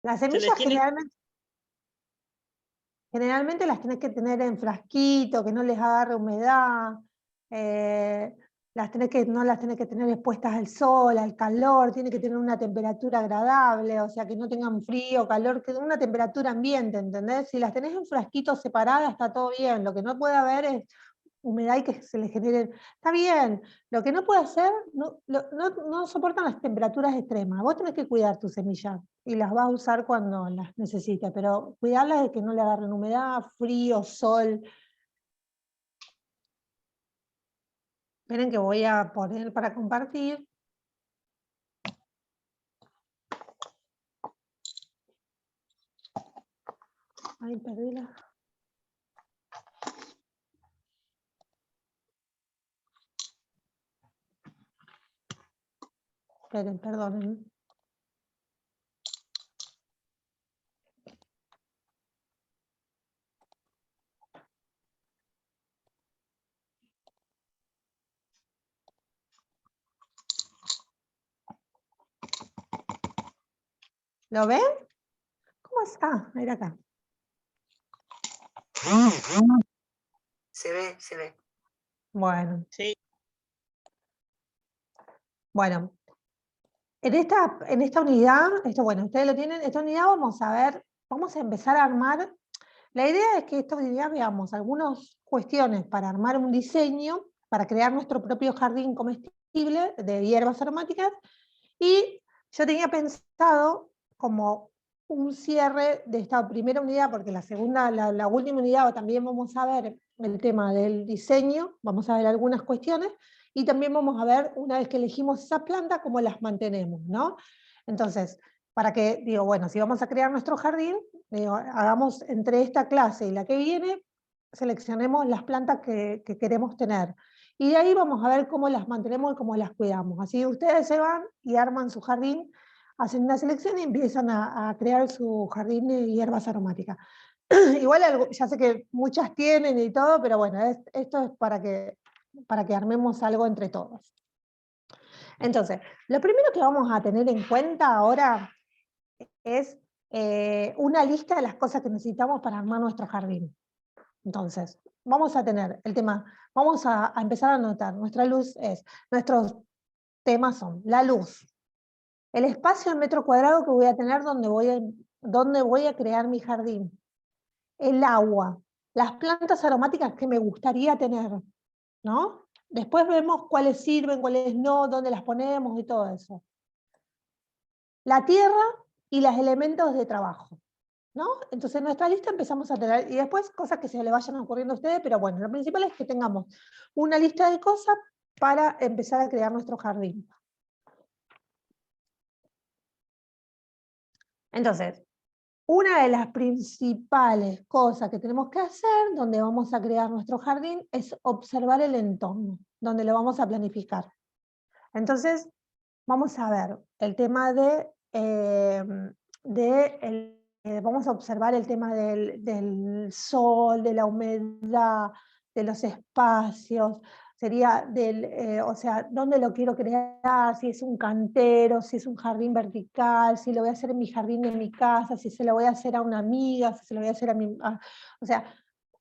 Las Se les semillas tiene generalmente las tenés que tener en frasquito, que no les agarre humedad, no las tenés que tener expuestas al sol, al calor, tiene que tener una temperatura agradable, o sea, que no tengan frío, calor, que una temperatura ambiente, ¿entendés? Si las tenés en frasquitos separadas está todo bien, lo que no puede haber es humedad y que se le genere, está bien, lo que no puede hacer, no soportan las temperaturas extremas, vos tenés que cuidar tus semillas y las vas a usar cuando las necesites, pero cuidarlas de que no le agarren humedad, frío, sol. Esperen que voy a poner para compartir. Ay, perdí la... Esperen, perdonen. ¿Lo ven? ¿Cómo está? Era acá. Se ve, se ve. Bueno, sí, bueno. En esta unidad, esto bueno, ustedes lo tienen, esta unidad vamos a ver, vamos a empezar a armar. La idea es que esta unidad veamos algunas cuestiones para armar un diseño, para crear nuestro propio jardín comestible de hierbas aromáticas, y yo tenía pensado como un cierre de esta primera unidad, porque la segunda, la última unidad también vamos a ver el tema del diseño, vamos a ver algunas cuestiones, y también vamos a ver, una vez que elegimos esas plantas, cómo las mantenemos, ¿no? Entonces, para que, digo, bueno, si vamos a crear nuestro jardín, digo, hagamos entre esta clase y la que viene, seleccionemos las plantas que queremos tener. Y de ahí vamos a ver cómo las mantenemos y cómo las cuidamos. Así ustedes se van y arman su jardín, hacen una selección y empiezan a crear su jardín de hierbas aromáticas. Igual ya sé que muchas tienen y todo, pero bueno, esto es para que armemos algo entre todos. Entonces, lo primero que vamos a tener en cuenta ahora es una lista de las cosas que necesitamos para armar nuestro jardín. Entonces, vamos a tener el tema, vamos a empezar a anotar, nuestros temas son la luz, el espacio en metro cuadrado que voy a tener donde voy a crear mi jardín, el agua, las plantas aromáticas que me gustaría tener, ¿no? Después vemos cuáles sirven, cuáles no, dónde las ponemos y todo eso. La tierra y los elementos de trabajo, ¿no? Entonces en nuestra lista empezamos a tener, y después cosas que se le vayan ocurriendo a ustedes, pero bueno, lo principal es que tengamos una lista de cosas para empezar a crear nuestro jardín. Entonces, una de las principales cosas que tenemos que hacer, donde vamos a crear nuestro jardín, es observar el entorno, donde lo vamos a planificar. Entonces, vamos a ver el tema vamos a observar el tema del sol, de la humedad, de los espacios, sería o sea, dónde lo quiero crear, si es un cantero, si es un jardín vertical, si lo voy a hacer en mi jardín de mi casa, si se lo voy a hacer a una amiga, si se lo voy a hacer o sea,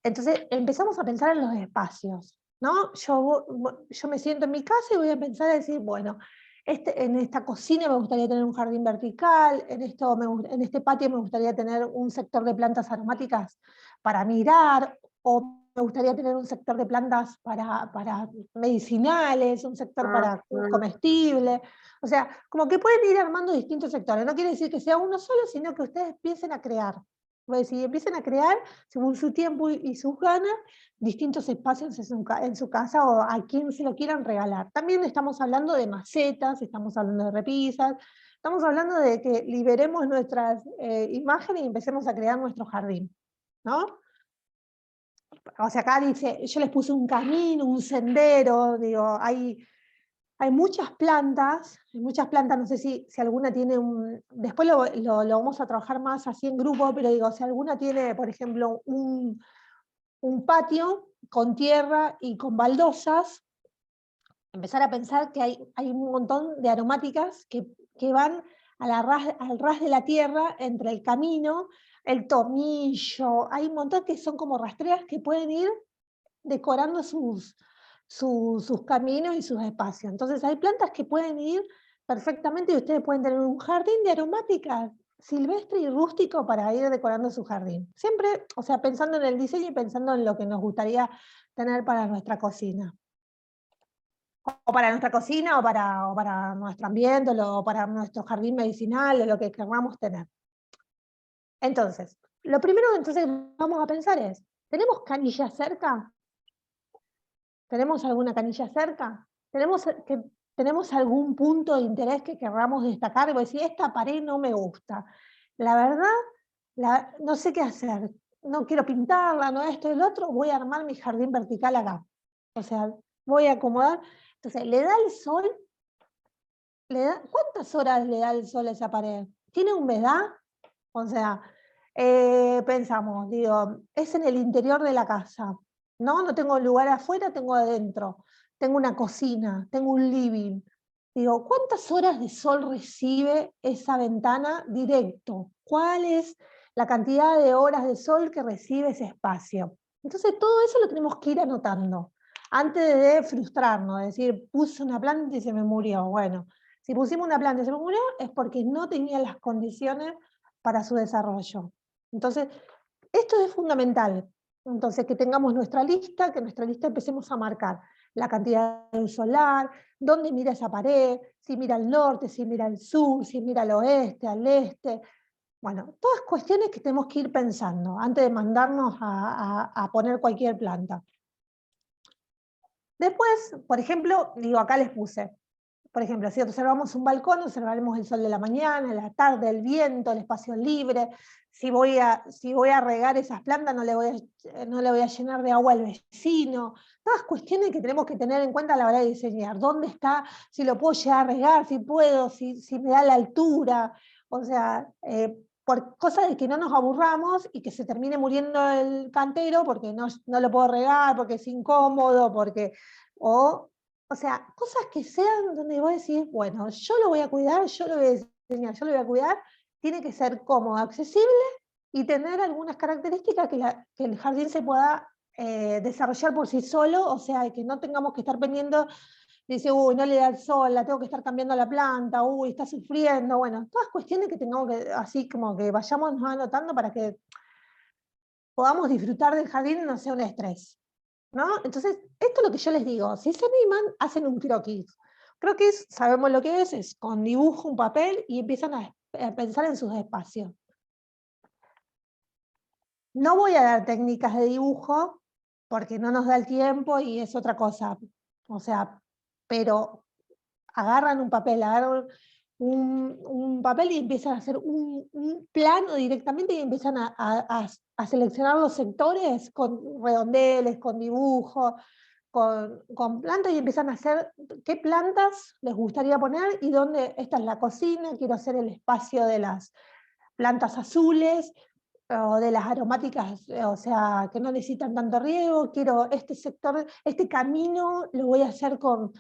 entonces empezamos a pensar en los espacios, ¿no? Yo me siento en mi casa y voy a pensar a decir, bueno, en esta cocina me gustaría tener un jardín vertical, en este patio me gustaría tener un sector de plantas aromáticas para mirar, o me gustaría tener un sector de plantas para medicinales, un sector para comestible. O sea, como que pueden ir armando distintos sectores. No quiere decir que sea uno solo, sino que ustedes empiecen a crear. Si empiecen a crear, según su tiempo y sus ganas, distintos espacios en su casa o a quien se lo quieran regalar. También estamos hablando de macetas, estamos hablando de repisas, estamos hablando de que liberemos nuestras imágenes y empecemos a crear nuestro jardín, ¿no? O sea, acá dice, yo les puse un camino, un sendero, digo, hay muchas plantas, no sé si alguna tiene después lo vamos a trabajar más así en grupo, pero digo, si alguna tiene, por ejemplo, un patio con tierra y con baldosas, empezar a pensar que hay un montón de aromáticas que van al ras de la tierra, entre el camino, el tomillo, hay un montón que son como rastreras que pueden ir decorando sus caminos y sus espacios. Entonces hay plantas que pueden ir perfectamente y ustedes pueden tener un jardín de aromáticas silvestre y rústico para ir decorando su jardín. Siempre, o sea, pensando en el diseño y pensando en lo que nos gustaría tener para nuestra cocina. O para nuestra cocina, o para nuestro ambiente, o para nuestro jardín medicinal, o lo que queramos tener. Entonces, lo primero que entonces vamos a pensar es, ¿tenemos canillas cerca? ¿Tenemos alguna canilla cerca? ¿Tenemos algún punto de interés que queramos destacar? Porque si esta pared no me gusta, la verdad, no sé qué hacer. No quiero pintarla, no esto y el otro, voy a armar mi jardín vertical acá. O sea, voy a acomodar. Entonces, ¿le da el sol? ¿Cuántas horas le da el sol a esa pared? ¿Tiene humedad? O sea, pensamos, digo, es en el interior de la casa, ¿no? No tengo lugar afuera, tengo adentro. Tengo una cocina, tengo un living. Digo, ¿cuántas horas de sol recibe esa ventana directo? ¿Cuál es la cantidad de horas de sol que recibe ese espacio? Entonces todo eso lo tenemos que ir anotando, antes de frustrarnos, de decir, puse una planta y se me murió. Bueno, si pusimos una planta y se me murió, es porque no tenía las condiciones para su desarrollo. Entonces, esto es fundamental. Entonces, que tengamos nuestra lista, que en nuestra lista empecemos a marcar la cantidad de luz solar, dónde mira esa pared, si mira al norte, si mira al sur, si mira al oeste, al este. Bueno, todas cuestiones que tenemos que ir pensando antes de mandarnos a poner cualquier planta. Después, por ejemplo, digo, acá les puse, por ejemplo, si observamos un balcón, observaremos el sol de la mañana, la tarde, el viento, el espacio libre. Si voy a regar esas plantas, no le voy a llenar de agua al vecino. Todas cuestiones que tenemos que tener en cuenta a la hora de diseñar. ¿Dónde está? Si lo puedo llegar a regar, si puedo, si me da la altura. O sea, por cosas de que no nos aburramos y que se termine muriendo el cantero porque no lo puedo regar, porque es incómodo, o sea, cosas que sean donde vos decís, bueno, yo lo voy a cuidar, yo lo voy a diseñar, yo lo voy a cuidar, tiene que ser cómodo, accesible y tener algunas características que el jardín se pueda desarrollar por sí solo, o sea, que no tengamos que estar pendiendo, dice, uy, no le da el sol, la tengo que estar cambiando la planta, uy, está sufriendo, bueno, todas cuestiones que tengamos que, así como que vayamos anotando para que podamos disfrutar del jardín y no sea un estrés. ¿No? Entonces, esto es lo que yo les digo, si se animan, hacen un croquis. Croquis, sabemos lo que es con dibujo, un papel, y empiezan a pensar en sus espacios. No voy a dar técnicas de dibujo, porque no nos da el tiempo y es otra cosa. O sea, pero agarran un papel, un papel y empiezan a hacer un plano directamente y empiezan a seleccionar los sectores con redondeles, con dibujos, con plantas y empiezan a hacer qué plantas les gustaría poner y dónde, esta es la cocina, quiero hacer el espacio de las plantas azules o de las aromáticas, o sea, que no necesitan tanto riego, quiero este sector, este camino lo voy a hacer con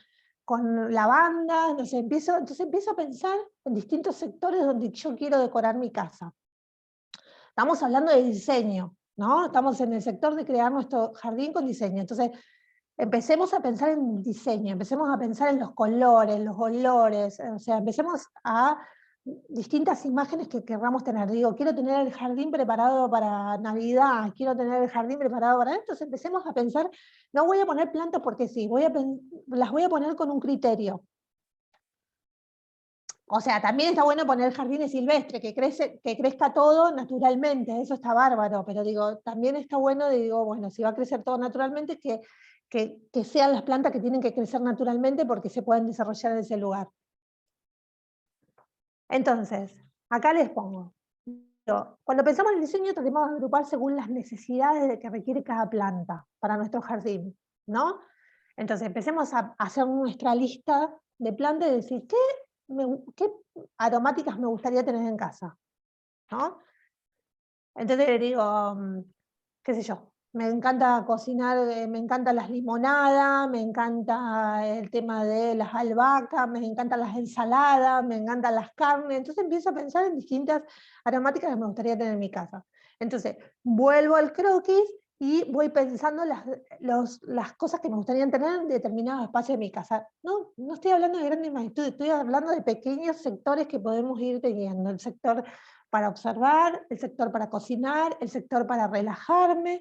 lavanda, no sé, entonces empiezo a pensar en distintos sectores donde yo quiero decorar mi casa. Estamos hablando de diseño, ¿no? Estamos en el sector de crear nuestro jardín con diseño, entonces empecemos a pensar en el diseño, empecemos a pensar en los colores, los olores, o sea, empecemos a distintas imágenes que querramos tener. Digo, quiero tener el jardín preparado para Navidad, quiero tener el jardín preparado para esto, entonces empecemos a pensar, no voy a poner plantas porque sí, las voy a poner con un criterio. O sea, también está bueno poner jardines silvestres, que crezca todo naturalmente, eso está bárbaro, pero digo, también está bueno, digo, bueno, si va a crecer todo naturalmente, que sean las plantas que tienen que crecer naturalmente porque se pueden desarrollar en ese lugar. Entonces, acá les pongo. Cuando pensamos en el diseño, tratemos de agrupar según las necesidades que requiere cada planta para nuestro jardín, ¿no? Entonces, empecemos a hacer nuestra lista de plantas y decir, ¿qué aromáticas me gustaría tener en casa? ¿No? Entonces le digo, qué sé yo, Me encanta cocinar, me encantan las limonadas, me encanta el tema de las albahacas, me encantan las ensaladas, me encantan las carnes. Entonces empiezo a pensar en distintas aromáticas que me gustaría tener en mi casa. Entonces vuelvo al croquis y voy pensando las cosas que me gustaría tener en determinados espacios de mi casa. No, no estoy hablando de grandes magnitudes, estoy hablando de pequeños sectores que podemos ir teniendo. El sector para observar, el sector para cocinar, el sector para relajarme.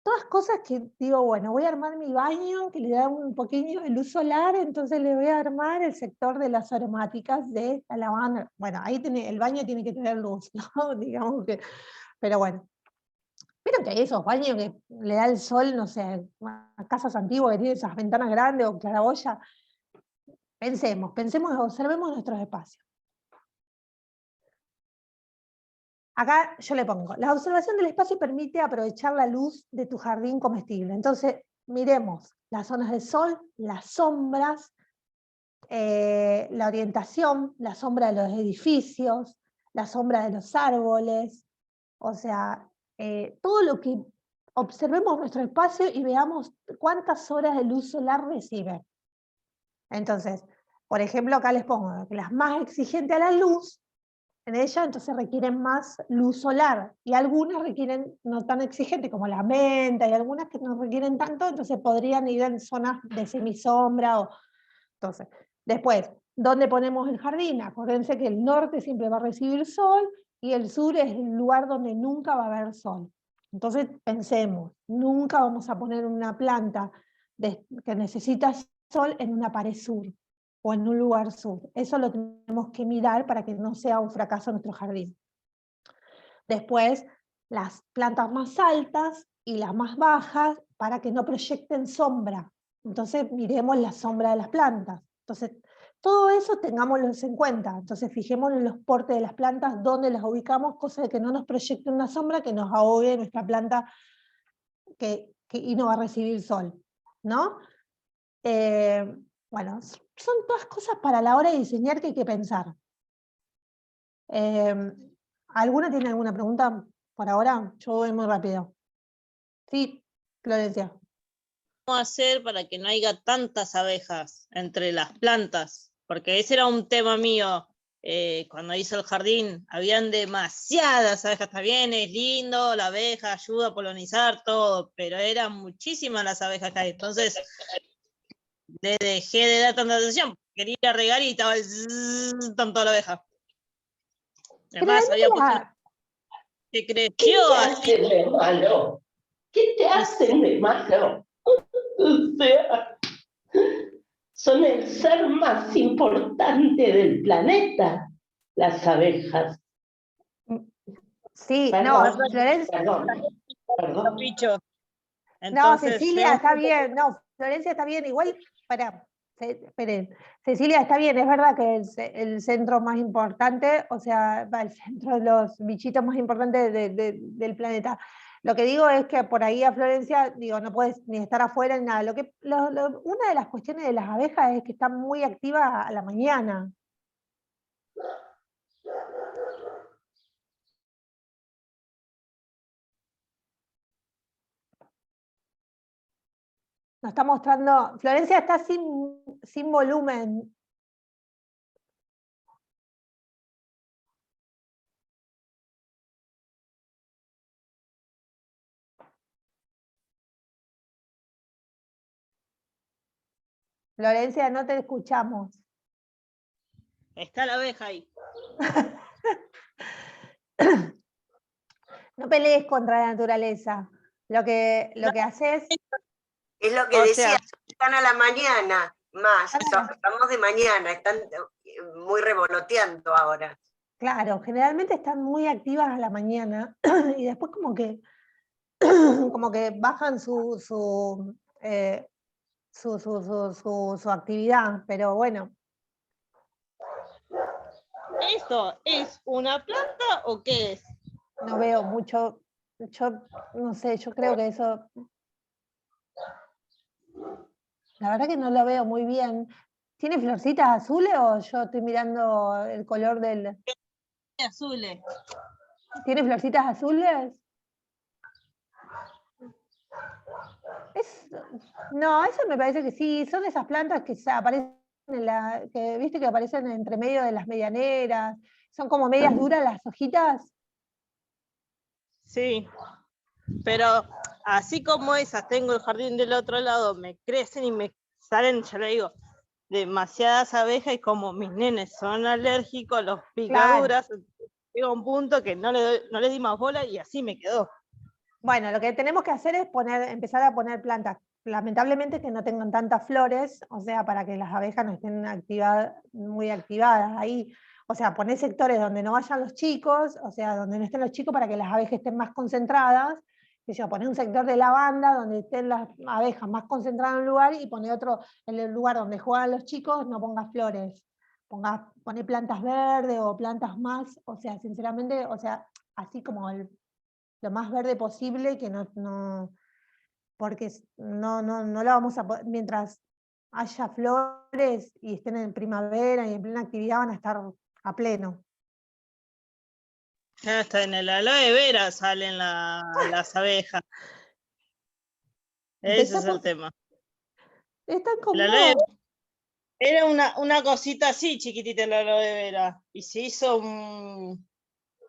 Todas cosas que digo, bueno, voy a armar mi baño, que le da un poquito de luz solar, entonces le voy a armar el sector de las aromáticas de la lavanda. Bueno, ahí el baño tiene que tener luz, ¿no? Digamos que, pero bueno. Pero que hay esos baños que le da el sol, no sé, a casas antiguas que tienen esas ventanas grandes o claraboya. Pensemos, observemos nuestros espacios. Acá yo le pongo, la observación del espacio permite aprovechar la luz de tu jardín comestible. Entonces, miremos las zonas de sol, las sombras, la orientación, la sombra de los edificios, la sombra de los árboles, o sea, todo lo que observemos nuestro espacio y veamos cuántas horas de luz solar recibe. Entonces, por ejemplo, acá les pongo que las más exigentes a la luz, en ella entonces requieren más luz solar, y algunas requieren no tan exigentes como la menta, y algunas que no requieren tanto, entonces podrían ir en zonas de semisombra. Entonces, después, ¿dónde ponemos el jardín? Acuérdense que el norte siempre va a recibir sol, y el sur es el lugar donde nunca va a haber sol. Entonces pensemos, nunca vamos a poner una planta que necesita sol en una pared sur, o en un lugar sur. Eso lo tenemos que mirar para que no sea un fracaso nuestro jardín. Después, las plantas más altas y las más bajas para que no proyecten sombra. Entonces, miremos la sombra de las plantas. Entonces, todo eso tengámoslo en cuenta. Entonces, fijémonos en los portes de las plantas, dónde las ubicamos, cosa de que no nos proyecte una sombra que nos ahogue nuestra planta y no va a recibir sol, ¿no? Bueno, son todas cosas para la hora de diseñar que hay que pensar. ¿Alguna tiene alguna pregunta por ahora? Yo voy muy rápido. Sí, Florencia. ¿Cómo hacer para que no haya tantas abejas entre las plantas? Porque ese era un tema mío. Cuando hice el jardín, habían demasiadas abejas. Está bien, es lindo, la abeja ayuda a polinizar todo, pero eran muchísimas las abejas que hay. Entonces, le dejé de dar tanta atención. Quería regar y estaba tanto la abeja. Además, había puesto que creció así. ¿Qué te hacen de malo? ¿Qué te hacen de malo? O sea, son el ser más importante del planeta, las abejas. Sí, Perdón, no, Florencia. perdón. Bicho. No, Cecilia está bien, no, Florencia está bien, igual, esperen, Cecilia está bien, es verdad que el centro más importante, o sea, el centro de los bichitos más importantes del planeta. Lo que digo es que por ahí a Florencia, digo, no puedes ni estar afuera ni nada. Una de las cuestiones de las abejas es que están muy activas a la mañana. Nos está mostrando, Florencia está sin volumen. Florencia, no te escuchamos. Está la abeja ahí. No pelees contra la naturaleza. Lo que haces... Es lo que decía, están a la mañana más, estamos de mañana, están muy revoloteando ahora. Claro, generalmente están muy activas a la mañana y después como que bajan su actividad, pero bueno. ¿Esto es una planta o qué es? No veo mucho, yo no sé, yo creo que eso... La verdad que no lo veo muy bien. ¿Tiene florcitas azules o yo estoy mirando el color del...? Azules. ¿Tiene florcitas azules? No, eso me parece que sí, son esas plantas que aparecen que viste que aparecen entre medio de las medianeras, son como medias duras las hojitas. Sí, pero así como esas, tengo el jardín del otro lado, me crecen y me salen, ya le digo, demasiadas abejas y como mis nenes son alérgicos, los picaduras, llega un punto que no le di más bola y así me quedó. Bueno, lo que tenemos que hacer es empezar a poner plantas, lamentablemente que no tengan tantas flores, o sea, para que las abejas no estén muy activadas ahí. O sea, poner sectores donde no vayan los chicos, o sea, donde no estén los chicos para que las abejas estén más concentradas. Que yo, poner un sector de lavanda donde estén las abejas más concentradas en un lugar y poner otro en el lugar donde juegan los chicos, no pongas flores. Poner plantas verdes o plantas más, o sea, sinceramente, o sea, así como lo más verde posible, que porque no la vamos a poder, mientras haya flores y estén en primavera y en plena actividad van a estar a pleno. Hasta en el aloe vera salen las abejas. Ese es el tema. Están con El vos. aloe era una cosita así chiquitita el aloe vera y se hizo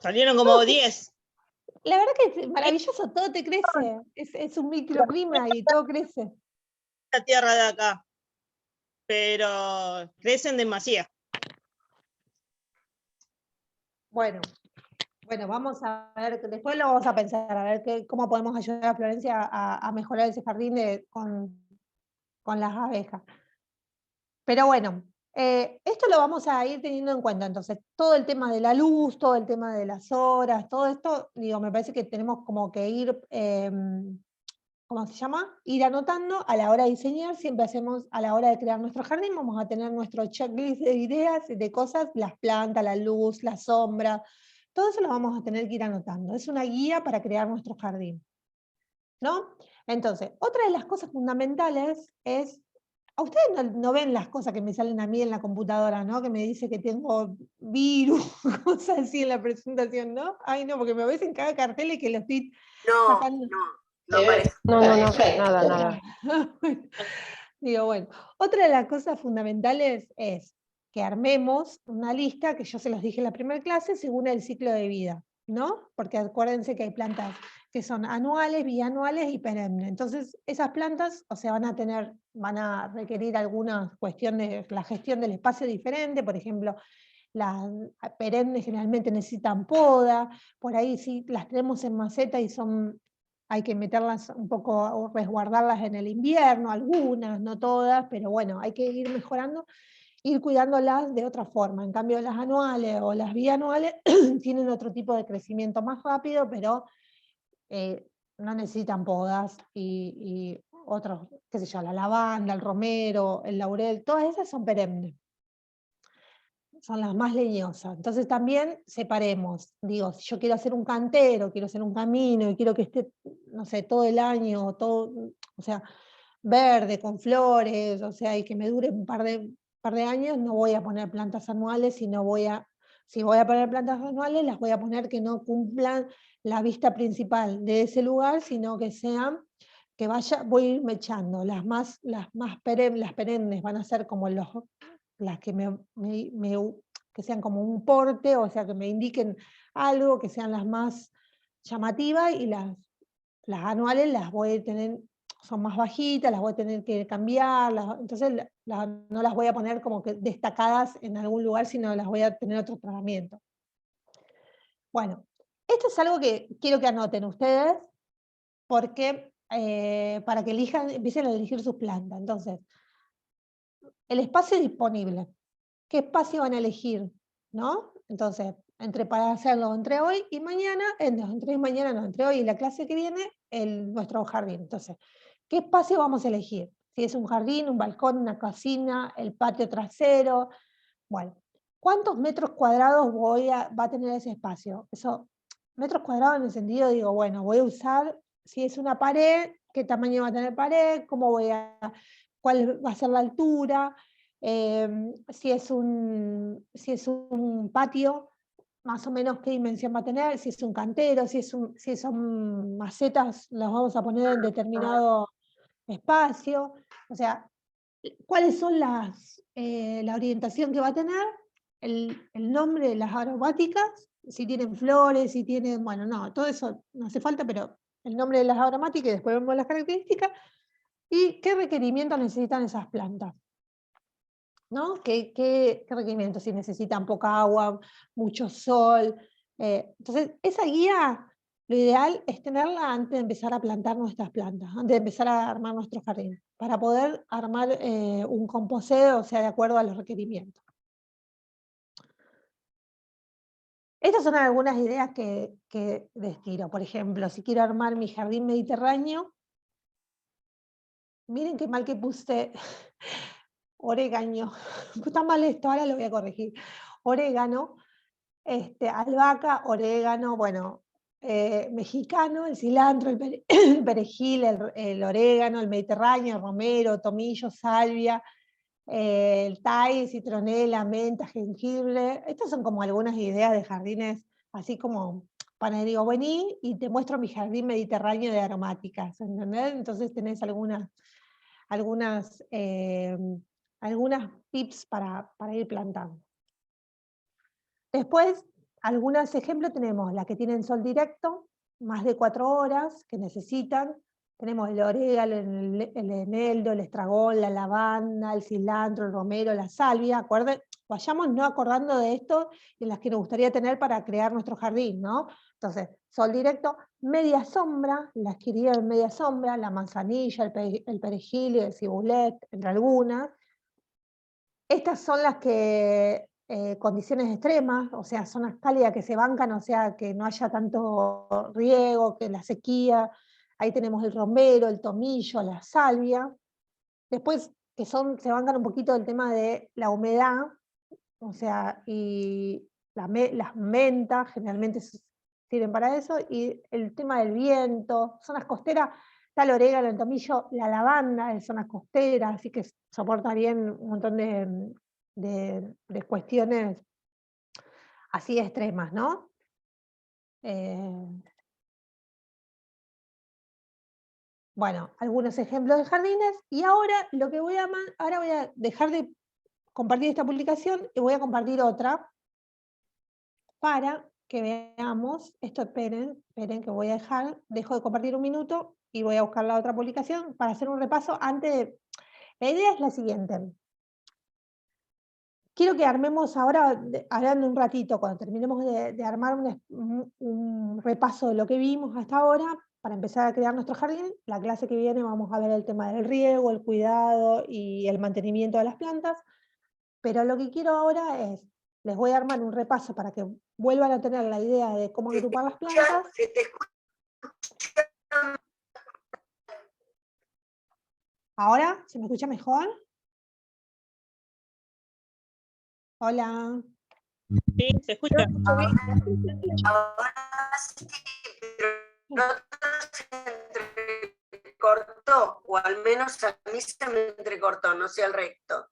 salieron como 10. La verdad que es maravilloso, todo te crece. Es un microclima y todo crece. La tierra de acá, pero crecen demasiado. Bueno, vamos a ver, después lo vamos a pensar, a ver cómo podemos ayudar a Florencia a mejorar ese jardín con las abejas. Pero bueno, esto lo vamos a ir teniendo en cuenta, entonces, todo el tema de la luz, todo el tema de las horas, todo esto, digo, me parece que tenemos como que ir, ¿cómo se llama? Ir anotando a la hora de diseñar, siempre hacemos a la hora de crear nuestro jardín, vamos a tener nuestro checklist de ideas, de cosas, las plantas, la luz, la sombra, todo eso lo vamos a tener que ir anotando. Es una guía para crear nuestro jardín, ¿no? Entonces, otra de las cosas fundamentales es, a ustedes no ven las cosas que me salen a mí en la computadora, ¿no? Que me dice que tengo virus, cosas así en la presentación, ¿no? Ay, no, porque me ves en cada cartel y que lo estoy sacando. No parece. No, nada. Digo, bueno, otra de las cosas fundamentales es que armemos una lista, que yo se los dije en la primera clase, según el ciclo de vida, ¿no? Porque acuérdense que hay plantas que son anuales, bianuales y perennes. Entonces, esas plantas, o sea, van a requerir alguna cuestión de la gestión del espacio diferente, por ejemplo, las perennes generalmente necesitan poda, por ahí sí las tenemos en maceta y hay que meterlas un poco, o resguardarlas en el invierno, algunas, no todas, pero bueno, hay que ir mejorando, ir cuidándolas de otra forma. En cambio, las anuales o las bianuales tienen otro tipo de crecimiento más rápido, pero no necesitan podas y otros, qué sé yo, la lavanda, el romero, el laurel, todas esas son perennes. Son las más leñosas. Entonces también separemos. Digo, si yo quiero hacer un cantero, quiero hacer un camino y quiero que esté, no sé, todo el año, todo, o sea, verde, con flores, o sea, y que me dure un par de años, no voy a poner plantas anuales, si voy a poner plantas anuales, las voy a poner que no cumplan la vista principal de ese lugar, sino que sean, voy a ir mechando. Las perennes van a ser como las que que sean como un porte, o sea, que me indiquen algo, que sean las más llamativas, y las anuales las voy a tener, son más bajitas, las voy a tener que cambiar, entonces no las voy a poner como que destacadas en algún lugar, sino las voy a tener otro tratamiento. Bueno, esto es algo que quiero que anoten ustedes, porque para que empiecen a elegir sus plantas. Entonces, el espacio disponible. ¿Qué espacio van a elegir? ¿No? Entonces, para hacerlo entre hoy y mañana, entre hoy y la clase que viene, nuestro jardín. Entonces, ¿qué espacio vamos a elegir? Si es un jardín, un balcón, una cocina, el patio trasero. Bueno, ¿cuántos metros cuadrados va a tener ese espacio? Metros cuadrados en el sentido, digo, bueno, voy a usar, si es una pared, ¿qué tamaño va a tener pared? ¿Cuál va a ser la altura? Si es un patio, más o menos qué dimensión va a tener, si es un cantero, si son macetas, las vamos a poner en determinado espacio, o sea, cuáles son la orientación que va a tener, el nombre de las aromáticas, si tienen flores, si tienen, bueno, no, todo eso no hace falta, pero el nombre de las aromáticas y después vemos las características, y qué requerimientos necesitan esas plantas, ¿no? ¿Qué requerimientos? Si necesitan poca agua, mucho sol. Entonces, esa guía, lo ideal es tenerla antes de empezar a plantar nuestras plantas, antes de empezar a armar nuestro jardín, para poder armar un composeo, o sea, de acuerdo a los requerimientos. Estas son algunas ideas que les tiro. Por ejemplo, si quiero armar mi jardín mediterráneo, miren qué mal que puse orégano. Está mal esto, ahora lo voy a corregir. Orégano, albahaca, orégano, bueno, mexicano, el cilantro, el perejil, el orégano, el mediterráneo, el romero, tomillo, salvia, el thai, citronela, menta, jengibre. Estas son como algunas ideas de jardines, así como para, digo, vení y te muestro mi jardín mediterráneo de aromáticas, ¿entendés? Entonces tenés algunas tips para ir plantando. Después, algunos ejemplos tenemos las que tienen sol directo, más de 4 horas, que necesitan. Tenemos el orégano, el eneldo, el estragón, la lavanda, el cilantro, el romero, la salvia. Vayamos no acordando de esto en las que nos gustaría tener para crear nuestro jardín, ¿no? Entonces, sol directo, media sombra, las que irían en media sombra, la manzanilla, el perejil y el cibulet, entre algunas. Estas son las que condiciones extremas, o sea, zonas cálidas que se bancan, o sea, que no haya tanto riego, que la sequía. Ahí tenemos el romero, el tomillo, la salvia. Después, se bancan un poquito el tema de la humedad, o sea, y las mentas generalmente sirven para eso, y el tema del viento, zonas costeras, está el orégano, el tomillo, la lavanda en zonas costeras, así que soporta bien un montón de cuestiones así extremas, ¿no? Bueno, algunos ejemplos de jardines, y ahora ahora voy a dejar de compartir esta publicación y voy a compartir otra para que veamos, esperen que voy a dejo de compartir un minuto y voy a buscar la otra publicación para hacer un repaso la idea es la siguiente. Quiero que armemos ahora, hablando un ratito, cuando terminemos de armar un repaso de lo que vimos hasta ahora, para empezar a crear nuestro jardín. La clase que viene vamos a ver el tema del riego, el cuidado y el mantenimiento de las plantas, pero lo que quiero ahora es, les voy a armar un repaso para que vuelvan a tener la idea de cómo agrupar las plantas. Se te escucha. ¿Ahora? ¿Se me escucha mejor? Hola. Sí, se escucha. Ahora sí, pero no se entrecortó, o al menos a mí se me entrecortó, no sé al recto.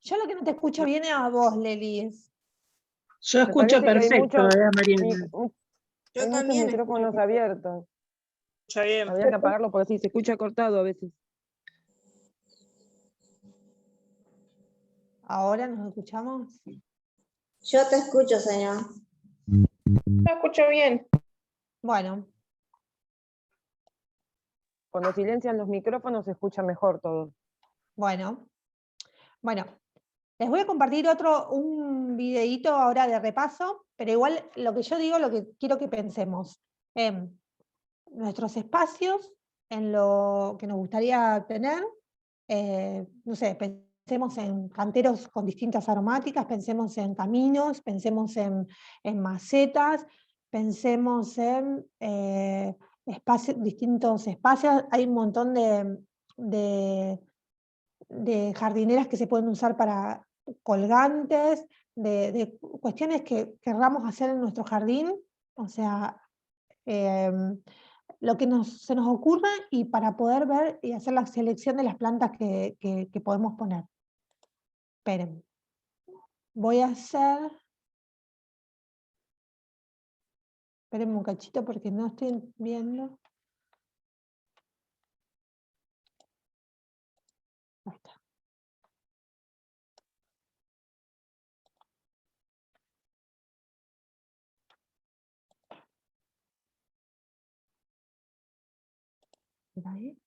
Yo lo que no te escucho bien es a vos, Lelis. Yo Me escucho parece que hay perfecto, Mariana. hay muchos micrófonos abiertos. Escucha bien. Habría que apagarlo porque sí, se escucha cortado a veces. ¿Ahora nos escuchamos? Yo te escucho, señor. Yo escucho bien. Bueno, Cuando silencian los micrófonos se escucha mejor todo. bueno, les voy a compartir un videíto ahora de repaso, pero igual lo que yo digo, lo que quiero que pensemos en nuestros espacios, en lo que nos gustaría tener, no sé, pensemos en canteros con distintas aromáticas, pensemos en caminos, pensemos en macetas, pensemos en distintos espacios. Hay un montón de jardineras que se pueden usar para colgantes, de cuestiones que querramos hacer en nuestro jardín, o sea, lo que se nos ocurra, y para poder ver y hacer la selección de las plantas que podemos poner. Esperen, voy a hacer... Espérenme un cachito porque no estoy viendo. Por ahí.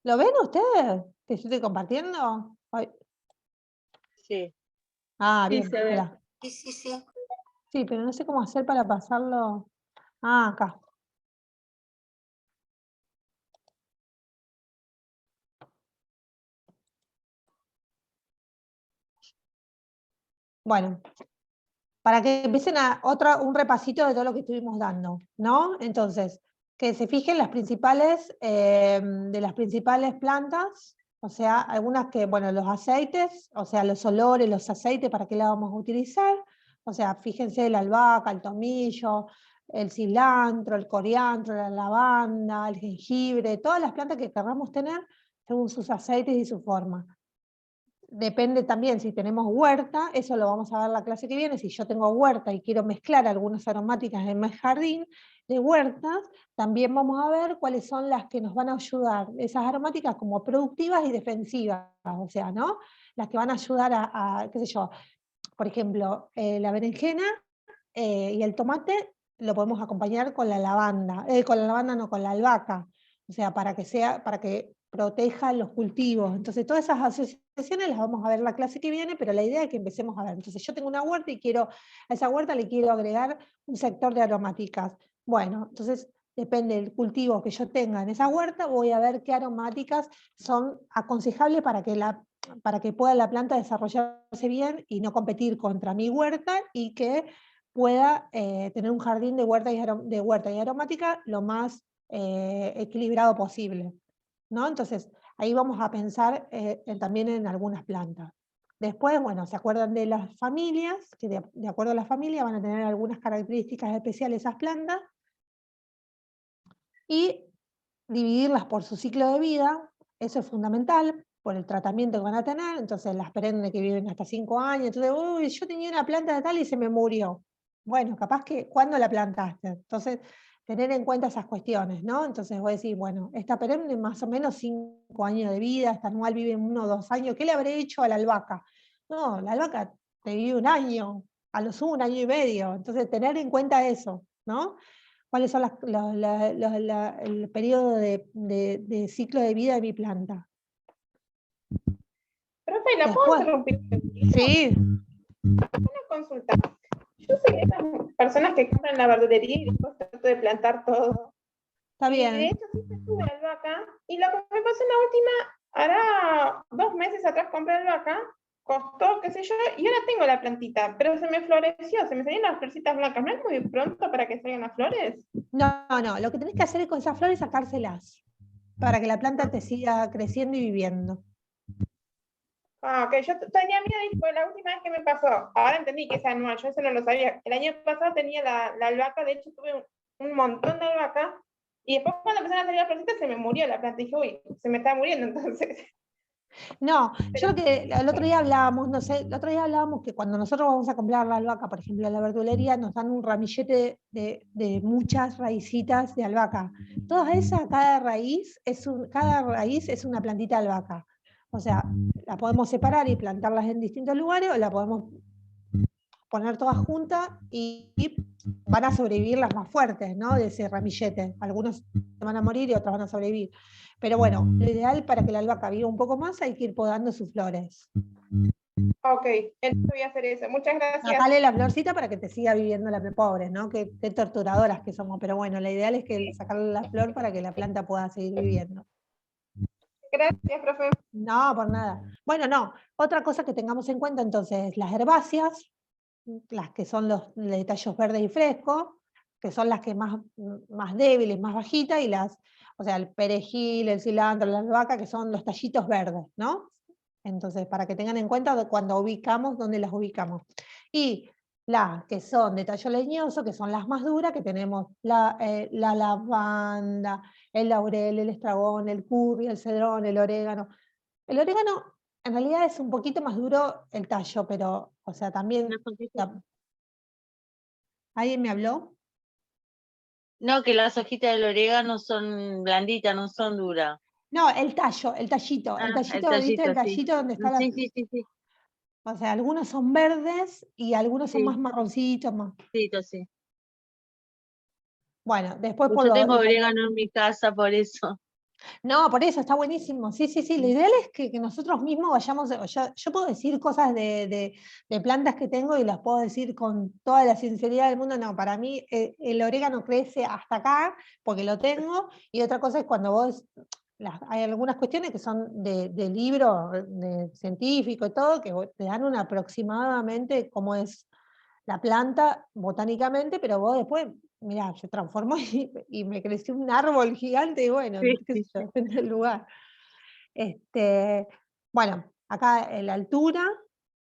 ¿Lo ven ustedes? ¿Que yo estoy compartiendo? Ay, Sí. ah, Sí, bien, se ve. espera. Sí, sí, sí. Sí, pero no sé cómo hacer para pasarlo. Ah, acá. Bueno, para que empiecen un repasito de todo lo que estuvimos dando, ¿no? Entonces, que se fijen las principales, de las principales plantas, o sea, algunas que, bueno, los aceites, o sea, los olores, los aceites, ¿para qué la vamos a utilizar? O sea, fíjense la albahaca, el tomillo, el cilantro, el coriandro, la lavanda, el jengibre, todas las plantas que queramos tener según sus aceites y su forma. Depende también si tenemos huerta, eso lo vamos a ver la clase que viene, si yo tengo huerta y quiero mezclar algunas aromáticas en mi jardín de huertas, también vamos a ver cuáles son las que nos van a ayudar, esas aromáticas como productivas y defensivas, o sea, ¿no? Las que van a ayudar qué sé yo, por ejemplo, la berenjena y el tomate lo podemos acompañar con la lavanda no, con la albahaca, o sea, para que proteja los cultivos. Entonces, todas esas asociaciones las vamos a ver en la clase que viene, pero la idea es que empecemos a ver. Entonces, yo tengo una huerta y a esa huerta le quiero agregar un sector de aromáticas. Bueno, entonces, depende del cultivo que yo tenga en esa huerta, voy a ver qué aromáticas son aconsejables para que pueda la planta desarrollarse bien y no competir contra mi huerta y que pueda tener un jardín de huerta y aromática lo más equilibrado posible, ¿no? Entonces, ahí vamos a pensar también en algunas plantas. Después, bueno, se acuerdan de las familias, que de acuerdo a la familia van a tener algunas características especiales esas plantas, y dividirlas por su ciclo de vida, eso es fundamental, por el tratamiento que van a tener. Entonces las perennes que viven hasta 5 años, entonces, uy, yo tenía una planta de tal y se me murió. Bueno, capaz que, ¿cuándo la plantaste? Entonces, tener en cuenta esas cuestiones, ¿no? Entonces voy a decir, bueno, esta perenne más o menos 5 años de vida, esta anual vive 1 o 2 años, ¿qué le habré hecho a la albahaca? No, la albahaca te vive 1 año, a lo sumo 1 año y medio, entonces tener en cuenta eso, ¿no? ¿Cuáles son el periodo de ciclo de vida de mi planta? Profe, ¿la puedo Después, interrumpir? sí, Una consulta. Yo soy de esas personas que compran en la verdulería y después trato de plantar todo. está Y de bien. hecho, sí tuve albahaca. Y lo que me pasó en la última, hará 2 meses atrás compré albahaca, costó, qué sé yo, y ahora tengo la plantita, pero se me floreció, se me salieron las florcitas blancas. ¿No es muy pronto para que salgan las flores? No, no, lo que tenés que hacer es con esas flores sacárselas, para que la planta te siga creciendo y viviendo. Ah, ok, yo tenía miedo y fue la última vez que me pasó. Ahora entendí que es anual, yo eso no lo sabía. El año pasado tenía la albahaca, de hecho tuve un montón de albahaca, y después cuando empezaron a salir las florcitas se me murió la planta. Y dije, uy, se me está muriendo entonces. No, yo lo que el otro día hablábamos, no sé, el otro día hablábamos que cuando nosotros vamos a comprar la albahaca, por ejemplo, en la verdulería, nos dan un ramillete de muchas raicitas de albahaca. Todas esas, cada raíz es una plantita de albahaca. O sea, la podemos separar y plantarlas en distintos lugares, o la podemos poner todas juntas y van a sobrevivir las más fuertes, ¿no? De ese ramillete. Algunos se van a morir y otros van a sobrevivir. Pero bueno, lo ideal para que la albahaca viva un poco más hay que ir podando sus flores. Ok, entonces voy a hacer eso. Muchas gracias. Sacale la florcita para que te siga viviendo la pobre, ¿no? Qué torturadoras que somos. Pero bueno, lo ideal es que sacarle la flor para que la planta pueda seguir viviendo. Gracias, profe. No, por nada. Bueno, no. Otra cosa que tengamos en cuenta entonces, las herbáceas, las que son los de tallos verdes y frescos, que son las que más débiles, más bajitas, y o sea, el perejil, el cilantro, la albahaca, que son los tallitos verdes, ¿no? Entonces, para que tengan en cuenta cuando ubicamos, dónde las ubicamos. Y las que son de tallo leñoso, que son las más duras, que tenemos la lavanda, el laurel, el estragón, el curry, el cedrón, el orégano. El orégano en realidad es un poquito más duro el tallo, pero, o sea, también... ¿Alguien me habló? No, que las hojitas del orégano son blanditas, no son duras. No, el tallo, el tallito, Ah, ¿viste? El sí. tallito donde está la... Sí, sí, sí, sí. O sea, algunos son verdes y algunos son Sí. más marroncitos, más. Sí. Bueno, después Pues por yo lo, tengo orégano en mi casa, por eso. no, por eso está buenísimo. Sí, sí, sí. Lo ideal es que nosotros mismos vayamos. Yo puedo decir cosas de plantas que tengo y las puedo decir con toda la sinceridad del mundo. No, para mí el orégano crece hasta acá porque lo tengo. Y otra cosa es cuando vos. Hay algunas cuestiones que son de libro de científico y todo, que te dan una aproximadamente cómo es la planta botánicamente, pero vos después, mirá, se transformó y me creció un árbol gigante y bueno, Sí. qué sé yo, depende del lugar. Bueno, acá en la altura